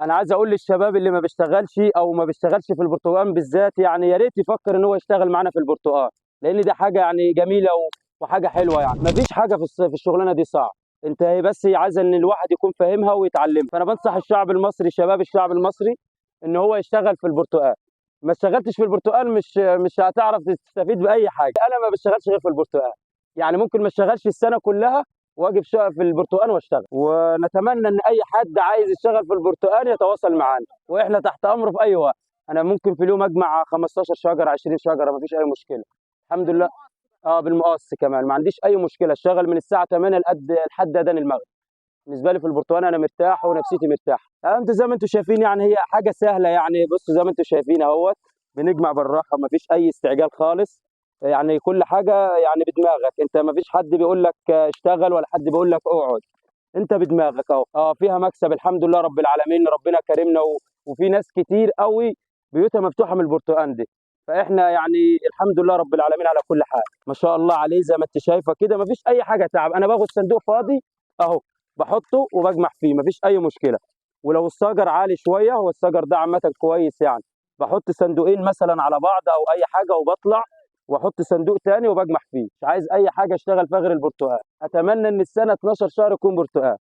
انا عايز اقول للشباب اللي ما بيشتغلش او ما بيشتغلش في البرتقال بالذات، يعني يا ريت يفكر ان هو يشتغل معانا في البرتقال، لان دي حاجه يعني جميله وحاجه حلوه. يعني ما فيش حاجه في الشغلانه دي صعب. انت هي بس عايزه ان الواحد يكون فاهمها ويتعلمها. فانا بنصح الشعب المصري، شباب الشعب المصري، ان هو يشتغل في البرتقال. ما اشتغلتش في البرتقال مش هتعرف تستفيد باي حاجه. انا ما بشتغلش غير في البرتقال، يعني ممكن ما اشتغلش السنه كلها واجي في البرتقال واشتغل. ونتمنى ان اي حد عايز يشتغل في البرتقال يتواصل معانا، واحنا تحت امره في اي وقت. انا ممكن في اليوم اجمع 15 شجره 20 شجره، مفيش اي مشكله. الحمد لله. اه بالمقص كمان ما عنديش اي مشكله. اشتغل من الساعه 8 لحد اذان المغرب. بالنسبه لي في البرتقال انا مرتاح ونفسيتي مرتاحه. انتوا زي ما انتم شايفين، يعني هي حاجه سهله. يعني بصوا زي ما انتم شايفين اهوت، بنجمع بالراحه، مفيش اي استعجال خالص. يعني كل حاجه يعني بدماغك انت، مفيش حد بيقول لك اشتغل ولا حد بيقول لك اقعد. انت بدماغك اهو. فيها مكسب الحمد لله رب العالمين، ربنا كرمنا وفي ناس كتير قوي بيوتها مفتوحه من البرتقال دي. فاحنا يعني الحمد لله رب العالمين على كل حال. ما شاء الله عليه زي ما انت شايفه كده، مفيش اي حاجه تعب. انا باخد صندوق فاضي اهو، بحطه وبجمع فيه، مفيش اي مشكله. ولو الصاجر عالي شويه، هو الصاجر ده عامه كويس يعني، بحط صندوقين مثلا على بعض او اي حاجه وبطلع واحط صندوق تاني وبجمع فيه. مش عايز اي حاجه اشتغل فيها غير البرتقال. اتمنى ان السنه 12 شهر يكون برتقال.